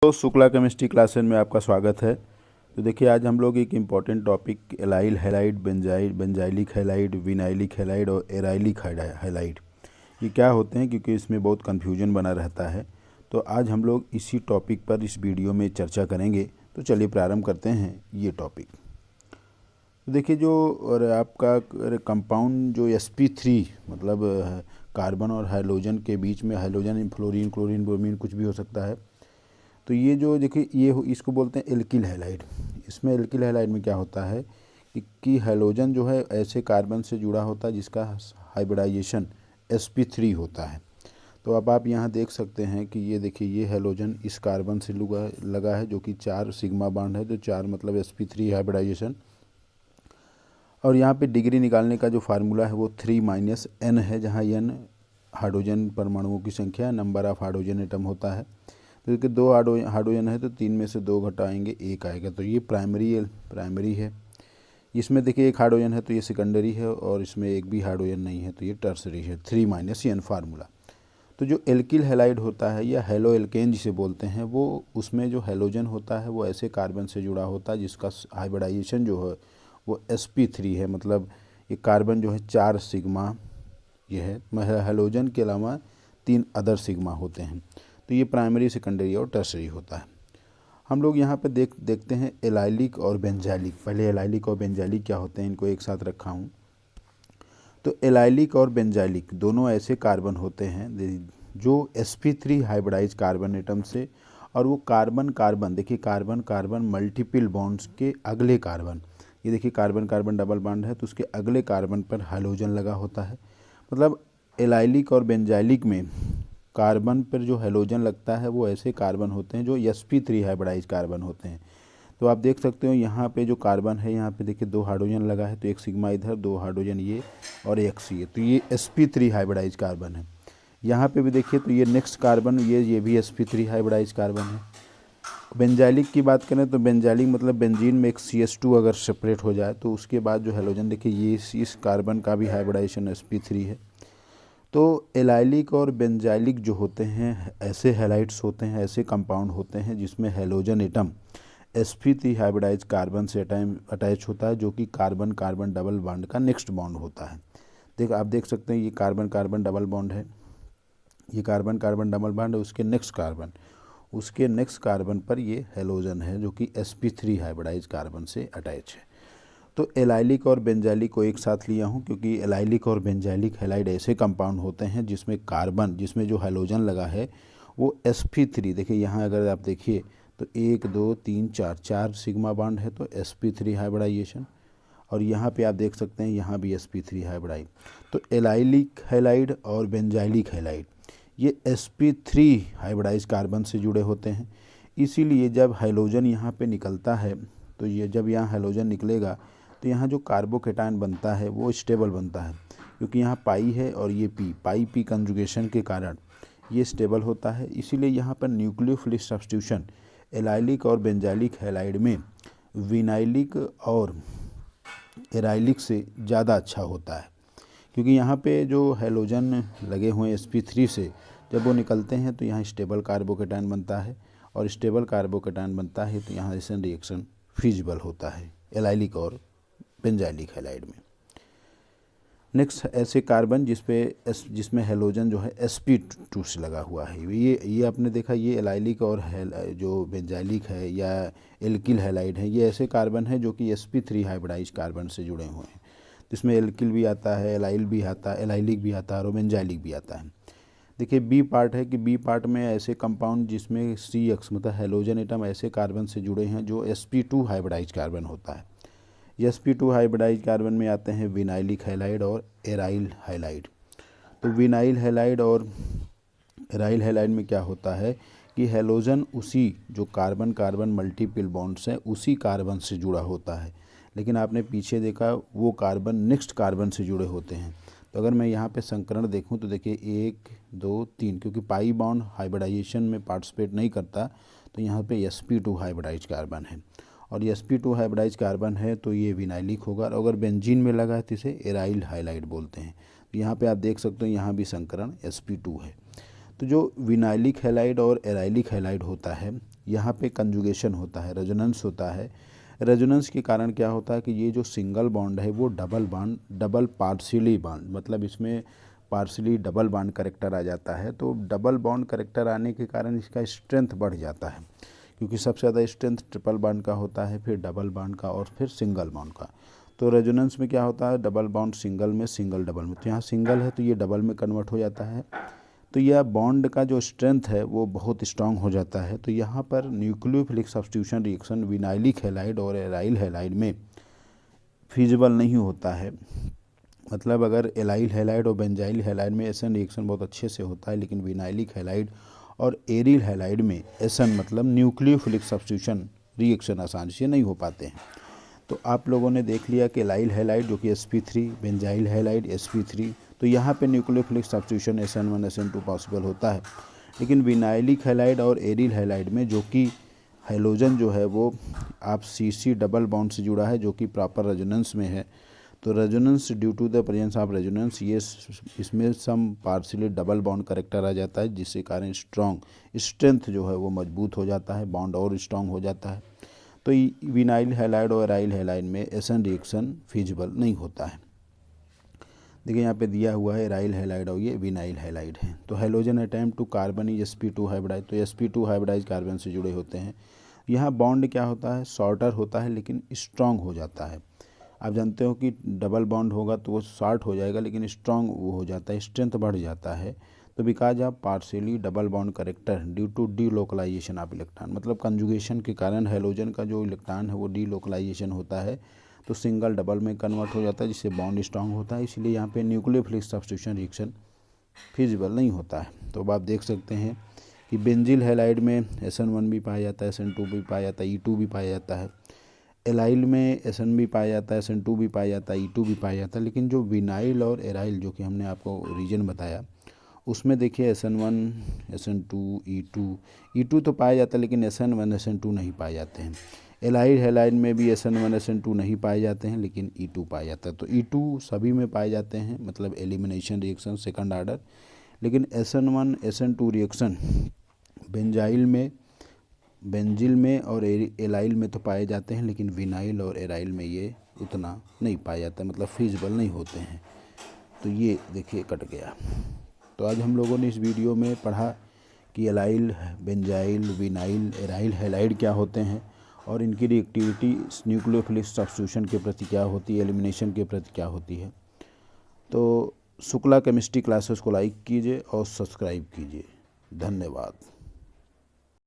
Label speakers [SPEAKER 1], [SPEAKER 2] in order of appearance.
[SPEAKER 1] तो Shukla chemistry classes में आपका स्वागत है। तो देखिए, आज हम लोग एक important topic allyl halide, benzylic halide, vinylic halide और एराइलिक हैलाइड, ये क्या होते हैं, क्योंकि इसमें बहुत कन्फ्यूजन बना रहता है। तो आज हम लोग इसी टॉपिक पर इस वीडियो में चर्चा करेंगे। तो चलिए प्रारंभ करते हैं ये टॉपिक। तो देखिए, जो और आपका कंपाउंड जो sp3 मतलब कार्बन और हाइड्रोजन के बीच में, हाइड्रोजन फ्लोरीन, क्लोरीन, ब्रोमीन कुछ भी हो सकता है। तो ये जो देखिए, इसको बोलते हैं एल्किल हैलाइड। इसमें एल्किल हैलाइड में क्या होता है कि हाइड्रोजन जो है ऐसे कार्बन से जुड़ा होता है जिसका हाइब्रिडाइजेशन sp3 होता है। तो अब आप यहाँ देख सकते हैं कि ये देखिए, ये हाइड्रोजन इस कार्बन से लगा है जो कि 4 सिग्मा बॉन्ड है। तो 4 मतलब sp3 हाइब्रिडाइजेशन। और यहाँ पे डिग्री निकालने का जो फार्मूला है वो 3 - n है, जहाँ n हाइड्रोजन परमाणुओं की संख्या है, नंबर ऑफ हाइड्रोजन एटम होता है। तो देखिए, 2 हाइड्रोजन है तो 3 में से 2 घटाएंगे 1 आएगा। तो ये प्राइमरी है। इसमें देखिए 1 हाइड्रोजन है तो ये सेकेंडरी है, और इसमें एक भी हाइड्रोजन नहीं है तो ये टर्सरी है। 3 - n फार्मूला। तो जो एल्किल हैलाइड होता है या हेलो एल्केन जिसे बोलते हैं, वो उसमें जो हैलोजन होता है वो ऐसे कार्बन से जुड़ा होता है जिसका हाइब्रिडाइजेशन जो है वो sp3 है। मतलब ये कार्बन जो है 4 सिग्मा ये है, हैलोजन के अलावा 3 अदर सिग्मा होते हैं। तो ये प्राइमरी, सेकेंडरी और टर्सरी होता है। हम लोग यहाँ पे देखते हैं एलाइलिक और बेंजाइलिक। पहले एलाइलिक और बेंजाइलिक क्या होते हैं, इनको एक साथ रखा हूँ। तो एलाइलिक और बेंजाइलिक दोनों ऐसे कार्बन होते हैं जो sp3 हाइब्रिडाइज कार्बन एटम से, और वो कार्बन कार्बन देखिए, कार्बन कार्बन मल्टीपल बॉन्ड्स के अगले कार्बन, ये देखिए कार्बन कार्बन डबल बॉन्ड है तो उसके अगले कार्बन पर हाइड्रोजन लगा होता है। मतलब एलाइलिक और बेंजाइलिक में कार्बन पर जो हैलोजन लगता है वो ऐसे कार्बन होते हैं जो sp3 हाइब्रिडाइज कार्बन होते हैं। तो आप देख सकते हो यहाँ पे जो कार्बन है, यहाँ पे देखिए 2 हाइड्रोजन लगा है, तो 1 सिग्मा इधर, 2 हाइड्रोजन ये और 1 सी, तो ये sp3 हाइब्रिडाइज कार्बन है। यहाँ पे भी देखिए तो ये नेक्स्ट कार्बन, ये भी sp3 हाइब्रिडाइज कार्बन है। बेंजाइलिक की बात करें तो बेंजाइलिक मतलब बेंजीन में एक CH2 अगर सेपरेट हो जाए तो उसके बाद जो हैलोजन देखिए, ये इस कार्बन का भी हाइब्रिडाइजेशन sp3 है। तो एलाइलिक और बेंजाइलिक जो होते हैं ऐसे हैलाइड्स होते हैं, ऐसे कंपाउंड होते हैं जिसमें halogen atom sp3 hybridise carbon से अटैच होता है, जो कि कार्बन कार्बन डबल बॉन्ड का नेक्स्ट बॉन्ड होता है। आप देख सकते हैं ये कार्बन कार्बन डबल बॉन्ड है, ये कार्बन कार्बन डबल बॉन्ड है, उसके नेक्स्ट कार्बन पर ये हैलोजन है जो कि sp3 हाइब्रिडाइज कार्बन से अटैच है। तो एलाइलिक और बेंजाइलिक को एक साथ लिया हूँ क्योंकि एलाइलिक और बेंजाइलिक हैलाइड ऐसे कंपाउंड होते हैं जिसमें कार्बन, जिसमें जो हैलोजन लगा है वो sp3, देखिए यहाँ अगर आप देखिए तो 1 2 3 4 सिग्मा बॉन्ड है तो sp3 हाइब्रिडाइजेशन, और यहाँ पे आप देख सकते हैं यहाँ भी sp3 हाइब्रिडाइज। तो एलाइलिक हैलाइड और बेंजाइलिक हैलाइड ये sp3 हाइब्रिडाइज कार्बन से जुड़े होते हैं। इसीलिए जब हैलोजन यहाँ पे निकलता है, तो ये जब यहाँ हैलोजन निकलेगा तो यहाँ जो कार्बोकेटायन बनता है वो स्टेबल बनता है, क्योंकि यहाँ पाई है और ये पाई पी कंजुगेशन के कारण ये स्टेबल होता है। इसीलिए यहाँ पर न्यूक्लियोफिलिक सब्स्टिट्यूशन एलाइलिक और बेंजाइलिक हैलाइड में विनाइलिक और एराइलिक से ज़्यादा अच्छा होता है, क्योंकि यहाँ पे जो हैलोजन लगे हुए हैं sp3 से, जब वो निकलते हैं तो यहाँ स्टेबल कार्बोकेटायन बनता है, और स्टेबल कार्बोकेटायन बनता है तो यहाँ ऐसा रिएक्शन फिजिबल होता है एलाइलिक और बेंजाइलिक हैलाइड में। नेक्स्ट ऐसे कार्बन जिसमें हैलोजन जो है sp2 से लगा हुआ है, ये आपने देखा, ये एलाइलिक और जो बेंजाइलिक है या एल्किल हैलाइड है, ये ऐसे कार्बन है जो कि sp3 हाइब्रिडाइज कार्बन से जुड़े हुए हैं, जिसमें एल्किल भी आता है, एलाइल भी आता है, एलाइलिक भी आता है और बेंजाइलिक भी आता है। देखिए बी पार्ट है कि बी पार्ट में ऐसे कंपाउंड जिसमें CX मतलब हैलोजन एटम ऐसे कार्बन से जुड़े हैं जो sp2 हाइब्रिडाइज कार्बन होता है। sp2 हाइब्रिडाइज कार्बन में आते हैं विनाइलिक हैलाइड और एराइल हैलाइड। तो विनाइल हैलाइड और एराइल हैलाइड में क्या होता है कि हैलोजन उसी जो कार्बन कार्बन मल्टीपल बॉन्ड्स हैं उसी कार्बन से जुड़ा होता है, लेकिन आपने पीछे देखा वो कार्बन नेक्स्ट कार्बन से जुड़े होते हैं। तो अगर मैं यहाँ पे संकरण देखूँ तो देखिए 1 2 3, क्योंकि पाई बॉन्ड हाइब्रिडाइजेशन में पार्टिसिपेट नहीं करता तो यहाँ पे sp2 हाइब्रिडाइज कार्बन है, और ये sp2 हाइब्रिडाइज कार्बन है तो ये विनाइलिक होगा, और अगर बेंजीन में लगा है तो इसे एराइल हैलाइड बोलते हैं। तो यहाँ पे आप देख सकते हो यहाँ भी संकरण sp2 है। तो जो विनाइलिक हैलाइड और एराइलिक हैलाइड होता है, यहाँ पे कंजुगेशन होता है, रेजोनेंस होता है। रेजोनेंस के कारण क्या होता है कि ये जो सिंगल बॉन्ड है वो डबल पार्शियली बॉन्ड, मतलब इसमें पार्शियली डबल बॉन्ड करेक्टर आ जाता है। तो डबल बॉन्ड करेक्टर आने के कारण इसका स्ट्रेंथ बढ़ जाता है, क्योंकि सबसे ज़्यादा स्ट्रेंथ ट्रिपल बॉन्ड का होता है, फिर डबल बॉन्ड का और फिर सिंगल बॉन्ड का। तो रेजोनेंस में क्या होता है, डबल बॉन्ड सिंगल में, सिंगल डबल में। तो यहाँ सिंगल है तो ये डबल में कन्वर्ट हो जाता है, तो यह बॉन्ड का जो स्ट्रेंथ है वो बहुत स्ट्रांग हो जाता है। तो यहाँ पर nucleophilic substitution reaction vinylic halide और एराइल हैलाइड में फिजिबल नहीं होता है। मतलब अगर एलाइल हैलाइड और बेंजाइल हैलाइड में एसन रिएक्शन बहुत अच्छे से होता है, लेकिन विनाइलिक हैलाइड और एरिल हैलाइड में एसन मतलब न्यूक्लियोफिलिक सब्स्टिट्यूशन रिएक्शन आसानी से नहीं हो पाते हैं। तो आप लोगों ने देख लिया कि एलाइल हैलाइड जो कि sp3, बेंजाइल हैलाइड sp3, तो यहाँ पे nucleophilic substitution SN1 SN2 possible होता है। लेकिन विनाइलिक हैलाइड और एरिल हैलाइड में जो कि हाइलोजन जो है वो आप CC डबल बॉन्ड से जुड़ा है, जो कि प्रॉपर रेजोनेंस में है। तो resonance due to the presence of resonance ये इसमें some partially double bond character आ जाता है, जिसके कारण स्ट्रेंथ जो है वो मजबूत हो जाता है, बॉन्ड और स्ट्रॉन्ग हो जाता है। तो विनाइल हैलाइड और एराइल हैलाइड में एसन रिएक्शन फिजिबल नहीं होता है। देखिए यहाँ पे दिया हुआ है एराइल हैलाइड और ये विनाइल हैलाइड है। तो halogen attempt to carbon is sp2 hybridize, तो sp2 हाइब्रिडाइज कार्बन से जुड़े होते हैं। यहाँ बॉन्ड क्या होता है, शॉर्टर होता है लेकिन स्ट्रॉन्ग हो जाता है। आप जानते हो कि डबल बॉन्ड होगा तो वो शॉर्ट हो जाएगा लेकिन स्ट्रॉन्ग वो हो जाता है, स्ट्रेंथ बढ़ जाता है। तो because of partially double bond character due to delocalization of electron, मतलब कंजुगेशन के कारण हैलोजन का जो इलेक्ट्रॉन है वो डीलोकलाइजेशन होता है, तो सिंगल डबल में कन्वर्ट हो जाता है, जिससे बॉन्ड स्ट्रांग होता है। इसलिए यहाँ पे न्यूक्लियोफिलिक सब्स्टिट्यूशन रिएक्शन फिजिबल नहीं होता है। तो अब आप देख सकते हैं कि बेंजिल हैलाइड में SN1 भी पाया जाता है, SN2 भी पाया जाता है, E2 भी पाया जाता है। एलाइल में SN भी पाया जाता है, SN2 भी पाया जाता है, E2 भी पाया जाता है। लेकिन जो विनाइल और एराइल जो कि हमने आपको रीजन बताया, उसमें देखिए SN1, SN2, E2 तो पाया जाता है, लेकिन SN1 SN2 नहीं पाए जाते हैं। एलाइल हैलाइड में भी SN1 SN2 नहीं पाए जाते हैं, लेकिन E2 पाया जाता है। तो E2 सभी में पाए जाते हैं, मतलब एलिमिनेशन रिएक्शन सेकंड ऑर्डर। लेकिन SN1 SN2 रिएक्शन बेंजिल में और एलाइल में तो पाए जाते हैं, लेकिन विनाइल और एराइल में ये उतना नहीं पाया जाता, मतलब फिजिबल नहीं होते हैं। तो ये देखिए कट गया। तो आज हम लोगों ने इस वीडियो में पढ़ा कि allyl, benzyl, vinyl, aryl halide क्या होते हैं और इनकी रिएक्टिविटी न्यूक्लियोफिलिक सब्स्टिट्यूशन के प्रति क्या होती है, एलिमिनेशन के प्रति क्या होती है। तो शुक्ला केमिस्ट्री क्लासेस को लाइक कीजिए और सब्सक्राइब कीजिए। धन्यवाद।